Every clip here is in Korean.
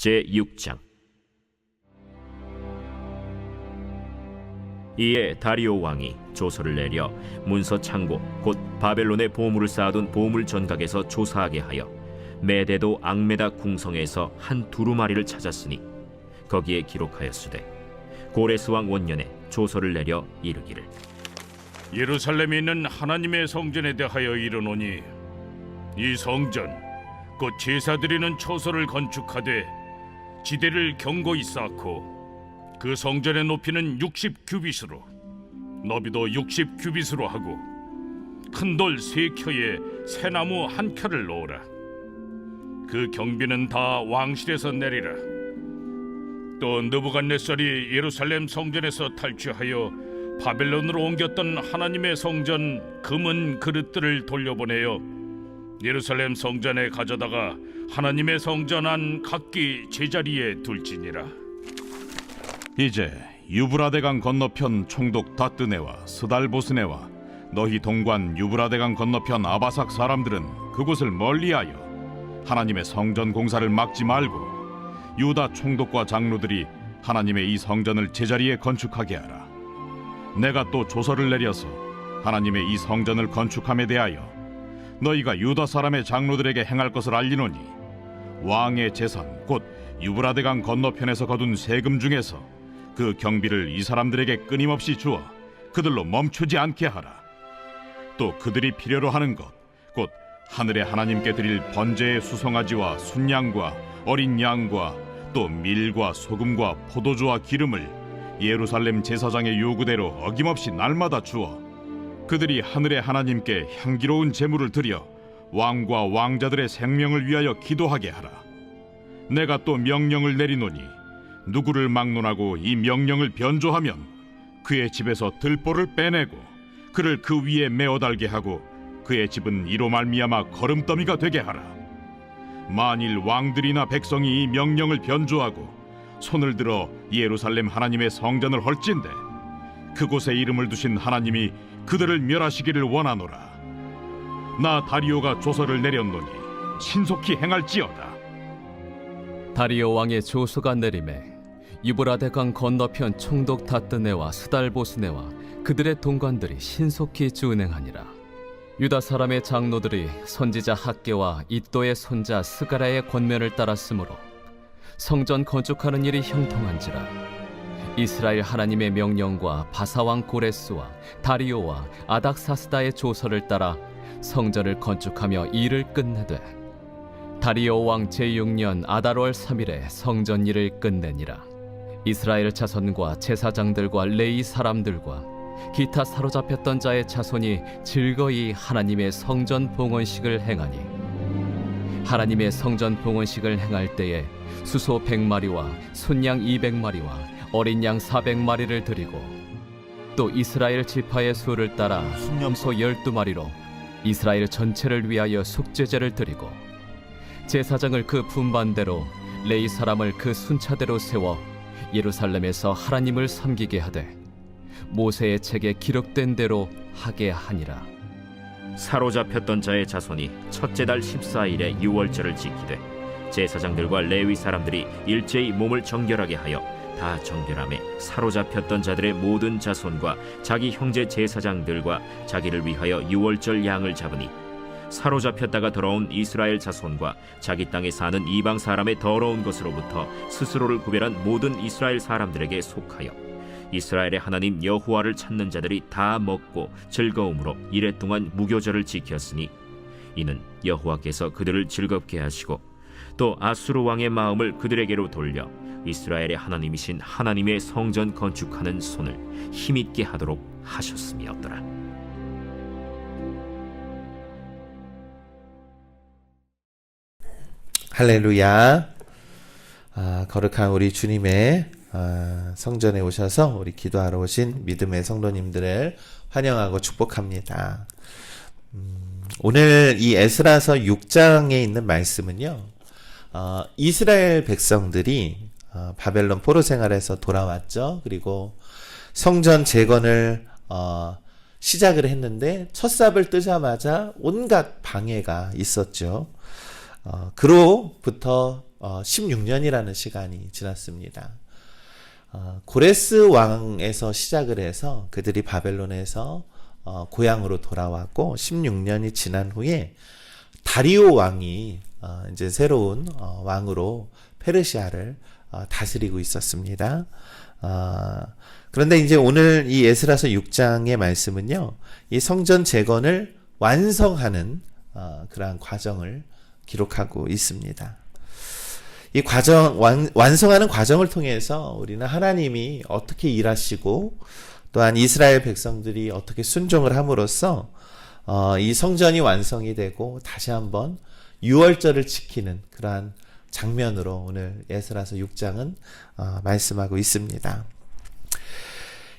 제6장. 이에 다리오 왕이 조서를 내려 문서 창고 곧 바벨론에 보물을 쌓아둔 보물 전각에서 조사하게 하여 메데도 앙메다 궁성에서 한 두루마리를 찾았으니 거기에 기록하였으되 고레스 왕 원년에 조서를 내려 이르기를 예루살렘에 있는 하나님의 성전에 대하여 이르노니 이 성전 곧 제사드리는 처소를 건축하되 지대를 견고히 쌓고 그 성전의 높이는 60규빗으로 너비도 60규빗으로 하고 큰 돌 3켜에 새나무 1켜를 놓으라. 그 경비는 다 왕실에서 내리라. 또 느부갓네살이 예루살렘 성전에서 탈취하여 바벨론으로 옮겼던 하나님의 성전 금은 그릇들을 돌려보내어 예루살렘 성전에 가져다가 하나님의 성전 안 각기 제자리에 둘지니라. 이제 유브라데강 건너편 총독 다뜨네와 스달보스네와 너희 동관 유브라데강 건너편 아바삭 사람들은 그곳을 멀리하여 하나님의 성전 공사를 막지 말고 유다 총독과 장로들이 하나님의 이 성전을 제자리에 건축하게 하라. 내가 또 조서를 내려서 하나님의 이 성전을 건축함에 대하여 너희가 유다 사람의 장로들에게 행할 것을 알리노니 왕의 재산 곧 유브라데강 건너편에서 거둔 세금 중에서 그 경비를 이 사람들에게 끊임없이 주어 그들로 멈추지 않게 하라. 또 그들이 필요로 하는 것 곧 하늘의 하나님께 드릴 번제의 수송아지와 순양과 어린 양과 또 밀과 소금과 포도주와 기름을 예루살렘 제사장의 요구대로 어김없이 날마다 주어 그들이 하늘의 하나님께 향기로운 제물을 드려 왕과 왕자들의 생명을 위하여 기도하게 하라. 내가 또 명령을 내리노니 누구를 막론하고 이 명령을 변조하면 그의 집에서 들보를 빼내고 그를 그 위에 메어 달게 하고 그의 집은 이로 말미암아 거름더미가 되게 하라. 만일 왕들이나 백성이 이 명령을 변조하고 손을 들어 예루살렘 하나님의 성전을 헐진대 그곳에 이름을 두신 하나님이 그들을 멸하시기를 원하노라. 나 다리오가 조서를 내렸노니 신속히 행할지어다. 다리오 왕의 조서가 내림에 유브라데강 건너편 총독 다뜨네와 스달보스네와 그들의 동관들이 신속히 준행하니라. 유다 사람의 장로들이 선지자 학개와 이도의 손자 스가랴의 권면을 따랐으므로 성전 건축하는 일이 형통한지라. 이스라엘 하나님의 명령과 바사왕 고레스와 다리오와 아닥사스다의 조서를 따라 성전을 건축하며 일을 끝내되 다리오 왕 제6년 아달월 3일에 성전 일을 끝내니라. 이스라엘 자손과 제사장들과 레위 사람들과 기타 사로잡혔던 자의 자손이 즐거이 하나님의 성전 봉헌식을 행하니 하나님의 성전 봉헌식을 행할 때에 수소 100마리와 순양 200마리와 어린 양 400마리를 드리고 또 이스라엘 지파의 수를 따라 순염소 12마리로 이스라엘 전체를 위하여 속죄제를 드리고 제사장을 그 분반대로 레위 사람을 그 순차대로 세워 예루살렘에서 하나님을 섬기게 하되 모세의 책에 기록된 대로 하게 하니라. 사로잡혔던 자의 자손이 첫째 달 14일에 유월절을 지키되 제사장들과 레위 사람들이 일제히 몸을 정결하게 하여 다 정결함에 사로잡혔던 자들의 모든 자손과 자기 형제 제사장들과 자기를 위하여 유월절 양을 잡으니 사로잡혔다가 돌아온 이스라엘 자손과 자기 땅에 사는 이방 사람의 더러운 것으로부터 스스로를 구별한 모든 이스라엘 사람들에게 속하여 이스라엘의 하나님 여호와를 찾는 자들이 다 먹고 즐거움으로 이레 동안 무교절을 지켰으니 이는 여호와께서 그들을 즐겁게 하시고 또 아수르 왕의 마음을 그들에게로 돌려 이스라엘의 하나님이신 하나님의 성전 건축하는 손을 힘있게 하도록 하셨음이었더라. 할렐루야. 거룩한 우리 주님의 성전에 오셔서 우리 기도하러 오신 믿음의 성도님들을 환영하고 축복합니다. 오늘 이 에스라서 6장에 있는 말씀은요, 이스라엘 백성들이 바벨론 포로 생활에서 돌아왔죠. 그리고 성전 재건을 시작을 했는데 첫 삽을 뜨자마자 온갖 방해가 있었죠. 그로부터 16년이라는 시간이 지났습니다. 고레스 왕에서 시작을 해서 그들이 바벨론에서 고향으로 돌아왔고 16년이 지난 후에 다리오 왕이 이제 새로운 왕으로 페르시아를 다스리고 있었습니다. 그런데 이제 오늘 이 에스라서 6장의 말씀은요, 이 성전 재건을 완성하는 그러한 과정을 기록하고 있습니다. 이 과정, 완성하는 과정을 통해서 우리는 하나님이 어떻게 일하시고 또한 이스라엘 백성들이 어떻게 순종을 함으로써 이 성전이 완성이 되고 다시 한번 유월절을 지키는 그러한 장면으로 오늘 에스라서 6장은 말씀하고 있습니다.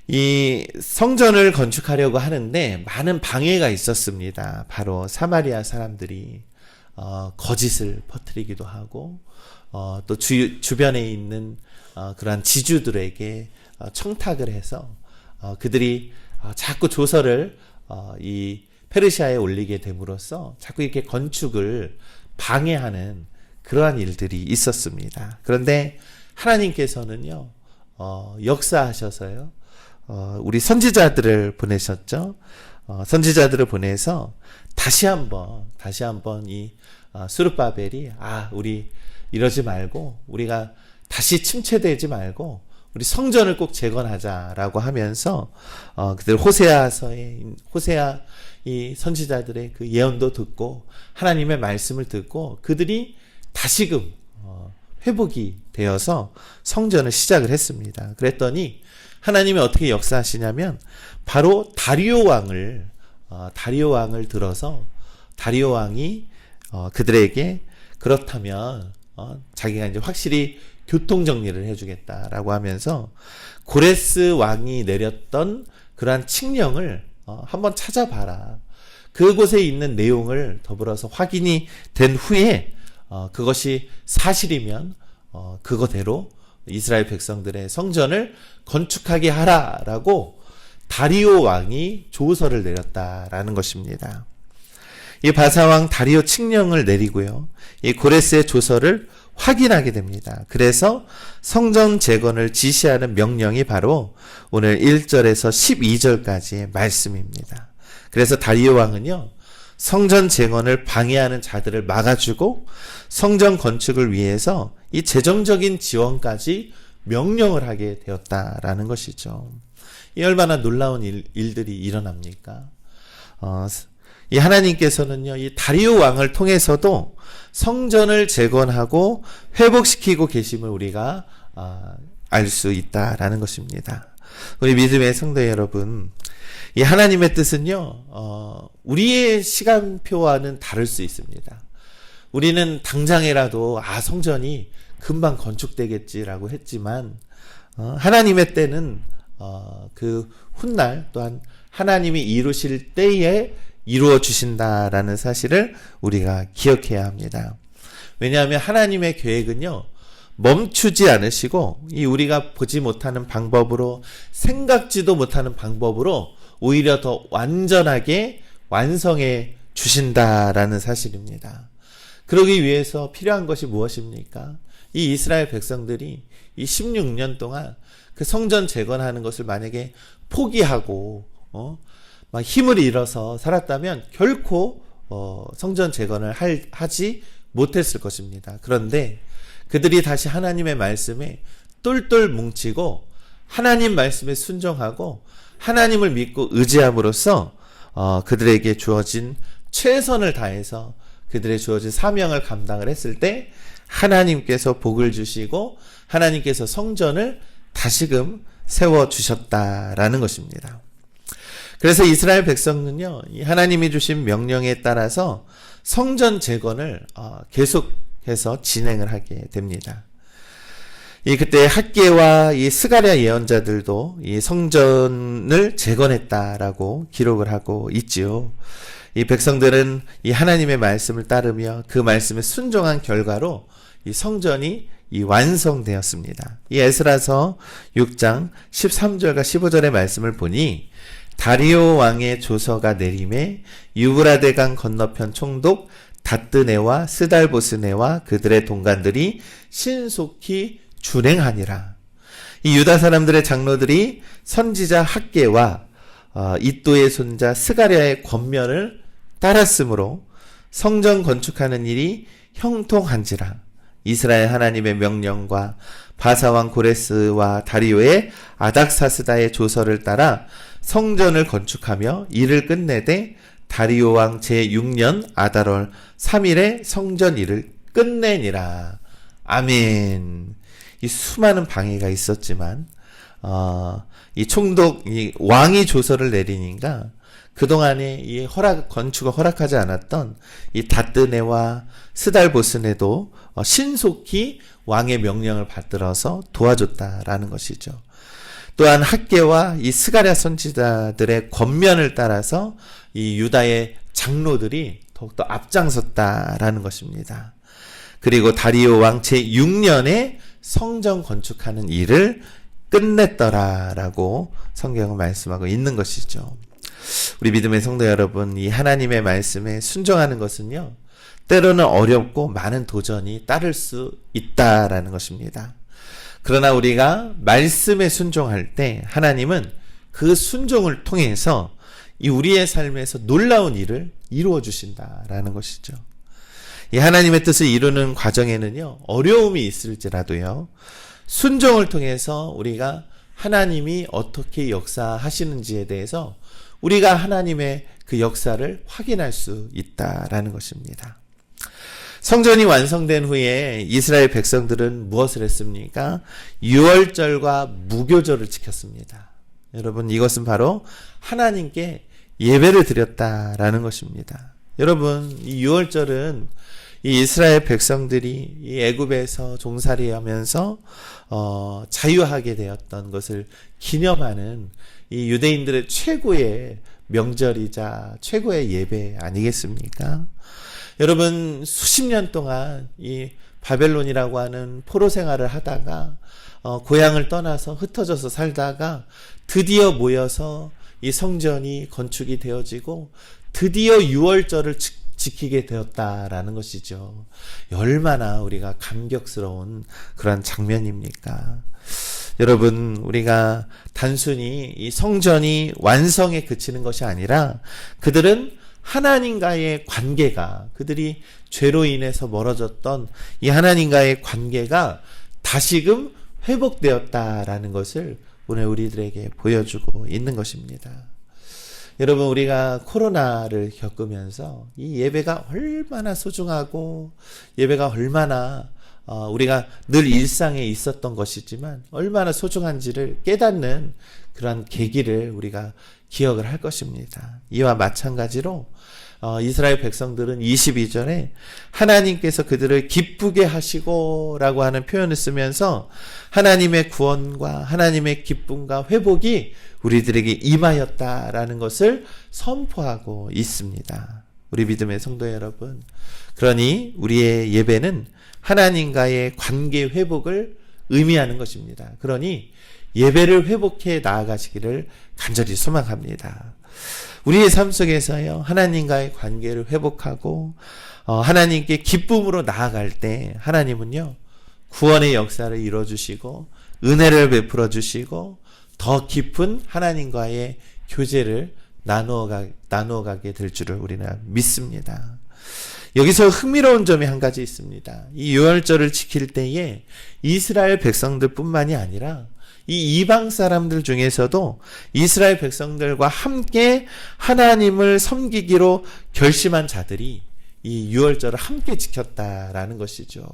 이 성전을 건축하려고 하는데 많은 방해가 있었습니다. 바로 사마리아 사람들이 거짓을 퍼뜨리기도 하고 또 주변에 있는 그러한 지주들에게 청탁을 해서 그들이 자꾸 조서를 이 페르시아에 올리게 됨으로써 자꾸 이렇게 건축을 방해하는 그러한 일들이 있었습니다. 그런데 하나님께서는요, 역사하셔서요, 우리 선지자들을 보내셨죠. 선지자들을 보내서 다시 한번 이 스룹바벨이 우리 이러지 말고 우리가 다시 침체되지 말고 우리 성전을 꼭 재건하자라고 하면서 그들 호세아 이 선지자들의 그 예언도 듣고 하나님의 말씀을 듣고 그들이 다시금 회복이 되어서 성전을 시작을 했습니다. 그랬더니 하나님이 어떻게 역사하시냐면 바로 다리오 왕을 들어서 다리오 왕이 그들에게 그렇다면 자기가 이제 확실히 교통 정리를 해주겠다라고 하면서 고레스 왕이 내렸던 그러한 칙령을 한번 찾아봐라. 그곳에 있는 내용을 더불어서 확인이 된 후에 그것이 사실이면 그거대로 이스라엘 백성들의 성전을 건축하게 하라라고 다리오 왕이 조서를 내렸다라는 것입니다. 이 바사왕 다리오 칙령을 내리고요, 이 고레스의 조서를 확인하게 됩니다. 그래서 성전 재건을 지시하는 명령이 바로 오늘 1절에서 12절까지의 말씀입니다. 그래서 다리오 왕은요, 성전 재건을 방해하는 자들을 막아주고 성전 건축을 위해서 이 재정적인 지원까지 명령을 하게 되었다라는 것이죠. 이 얼마나 놀라운 일들이 일어납니까? 이 하나님께서는요, 이 다리오 왕을 통해서도 성전을 재건하고 회복시키고 계심을 우리가 알 수 있다라는 것입니다. 우리 믿음의 성도 여러분, 이 하나님의 뜻은요, 우리의 시간표와는 다를 수 있습니다. 우리는 당장이라도 성전이 금방 건축되겠지라고 했지만 하나님의 때는 그 훗날 또한 하나님이 이루실 때에 이루어 주신다라는 사실을 우리가 기억해야 합니다. 왜냐하면 하나님의 계획은요, 멈추지 않으시고 이 우리가 보지 못하는 방법으로, 생각지도 못하는 방법으로 오히려 더 완전하게 완성해 주신다라는 사실입니다. 그러기 위해서 필요한 것이 무엇입니까? 이 이스라엘 백성들이 이 16년 동안 그 성전 재건하는 것을 만약에 포기하고 막 힘을 잃어서 살았다면 결코 성전 재건을 하지 못했을 것입니다. 그런데 그들이 다시 하나님의 말씀에 똘똘 뭉치고 하나님 말씀에 순종하고 하나님을 믿고 의지함으로써 그들에게 주어진 최선을 다해서 그들의 주어진 사명을 감당을 했을 때 하나님께서 복을 주시고 하나님께서 성전을 다시금 세워주셨다라는 것입니다. 그래서 이스라엘 백성은요, 이 하나님이 주신 명령에 따라서 성전 재건을 계속해서 진행을 하게 됩니다. 그때 학개와 이 스가랴 예언자들도 이 성전을 재건했다라고 기록을 하고 있지요. 이 백성들은 이 하나님의 말씀을 따르며 그 말씀에 순종한 결과로 이 성전이 완성되었습니다. 이 에스라서 6장 13절과 15절의 말씀을 보니 다리오 왕의 조서가 내림에 유브라데강 건너편 총독 다뜨네와 스달보스네와 그들의 동관들이 신속히 준행하니라. 이 유다 사람들의 장로들이 선지자 학계와 이또의 손자 스가랴의 권면을 따랐으므로 성전 건축하는 일이 형통한지라. 이스라엘 하나님의 명령과 바사왕 고레스와 다리오의 아닥사스다의 조서를 따라 성전을 건축하며 일을 끝내되 다리오 왕 제6년 아달월 3일에 성전 일을 끝내니라. 아멘. 이 수많은 방해가 있었지만 이 총독 이 왕이 조서를 내리니까 그동안에 이 건축을 허락하지 않았던 이 다뜨네와 스달보스네도 신속히 왕의 명령을 받들어서 도와줬다라는 것이죠. 또한 학계와 이 스가랴 선지자들의 권면을 따라서 이 유다의 장로들이 더욱더 앞장섰다라는 것입니다. 그리고 다리오 왕 제6년에 성전 건축하는 일을 끝냈더라라고 성경은 말씀하고 있는 것이죠. 우리 믿음의 성도 여러분, 이 하나님의 말씀에 순종하는 것은요, 때로는 어렵고 많은 도전이 따를 수 있다라는 것입니다. 그러나 우리가 말씀에 순종할 때 하나님은 그 순종을 통해서 이 우리의 삶에서 놀라운 일을 이루어 주신다라는 것이죠. 이 하나님의 뜻을 이루는 과정에는요, 어려움이 있을지라도요, 순종을 통해서 우리가 하나님이 어떻게 역사하시는지에 대해서 우리가 하나님의 그 역사를 확인할 수 있다라는 것입니다. 성전이 완성된 후에 이스라엘 백성들은 무엇을 했습니까? 유월절과 무교절을 지켰습니다. 여러분, 이것은 바로 하나님께 예배를 드렸다라는 것입니다. 여러분, 이 유월절은 이 이스라엘 백성들이 이 애굽에서 종살이하면서 자유하게 되었던 것을 기념하는 이 유대인들의 최고의 명절이자 최고의 예배 아니겠습니까? 여러분, 수십 년 동안 이 바벨론이라고 하는 포로 생활을 하다가 고향을 떠나서 흩어져서 살다가 드디어 모여서 이 성전이 건축이 되어지고 드디어 유월절을 지키게 되었다라는 것이죠. 얼마나 우리가 감격스러운 그런 장면입니까? 여러분, 우리가 단순히 이 성전이 완성에 그치는 것이 아니라 그들은 하나님과의 관계가, 그들이 죄로 인해서 멀어졌던 이 하나님과의 관계가 다시금 회복되었다라는 것을 오늘 우리들에게 보여주고 있는 것입니다. 여러분, 우리가 코로나를 겪으면서 이 예배가 얼마나 소중하고 예배가 얼마나 우리가 늘 일상에 있었던 것이지만 얼마나 소중한지를 깨닫는 그런 계기를 우리가 기억을 할 것입니다. 이와 마찬가지로 이스라엘 백성들은 22절에 하나님께서 그들을 기쁘게 하시고 라고 하는 표현을 쓰면서 하나님의 구원과 하나님의 기쁨과 회복이 우리들에게 임하였다라는 것을 선포하고 있습니다. 우리 믿음의 성도 여러분, 그러니 우리의 예배는 하나님과의 관계 회복을 의미하는 것입니다. 그러니 예배를 회복해 나아가시기를 간절히 소망합니다. 우리의 삶 속에서요, 하나님과의 관계를 회복하고 하나님께 기쁨으로 나아갈 때 하나님은요, 구원의 역사를 이루어주시고 은혜를 베풀어 주시고 더 깊은 하나님과의 교제를 나누어가게 될 줄을 우리는 믿습니다. 여기서 흥미로운 점이 한 가지 있습니다. 이 유월절을 지킬 때에 이스라엘 백성들뿐만이 아니라 이 이방 사람들 중에서도 이스라엘 백성들과 함께 하나님을 섬기기로 결심한 자들이 이 유월절을 함께 지켰다라는 것이죠.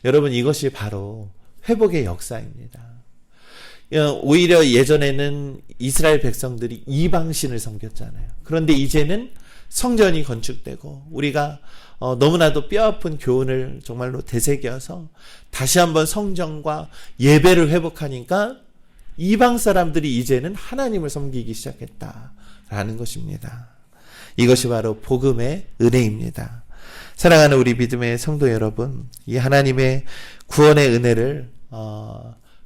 여러분, 이것이 바로 회복의 역사입니다. 오히려 예전에는 이스라엘 백성들이 이방신을 섬겼잖아요. 그런데 이제는 성전이 건축되고 우리가 너무나도 뼈아픈 교훈을 정말로 되새겨서 다시 한번 성전과 예배를 회복하니까 이방 사람들이 이제는 하나님을 섬기기 시작했다라는 것입니다. 이것이 바로 복음의 은혜입니다. 사랑하는 우리 믿음의 성도 여러분, 이 하나님의 구원의 은혜를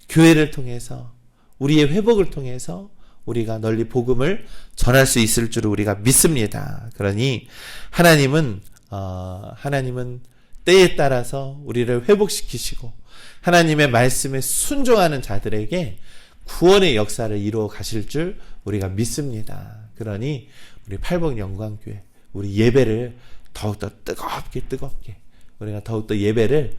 교회를 통해서 우리의 회복을 통해서 우리가 널리 복음을 전할 수 있을 줄 우리가 믿습니다. 그러니 하나님은 하나님은 때에 따라서 우리를 회복시키시고 하나님의 말씀에 순종하는 자들에게 구원의 역사를 이루어 가실 줄 우리가 믿습니다. 그러니 우리 팔복영광교회 우리 예배를 더욱더 뜨겁게 우리가 더욱더 예배를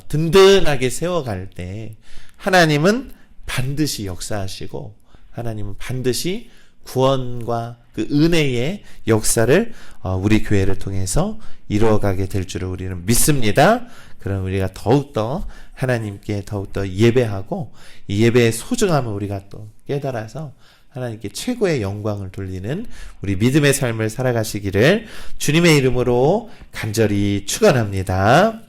든든하게 세워갈 때 하나님은 반드시 역사하시고 하나님은 반드시 구원과 그 은혜의 역사를 우리 교회를 통해서 이루어가게 될 줄을 우리는 믿습니다. 그럼 우리가 더욱더 하나님께 더욱더 예배하고 이 예배의 소중함을 우리가 또 깨달아서 하나님께 최고의 영광을 돌리는 우리 믿음의 삶을 살아가시기를 주님의 이름으로 간절히 축원합니다.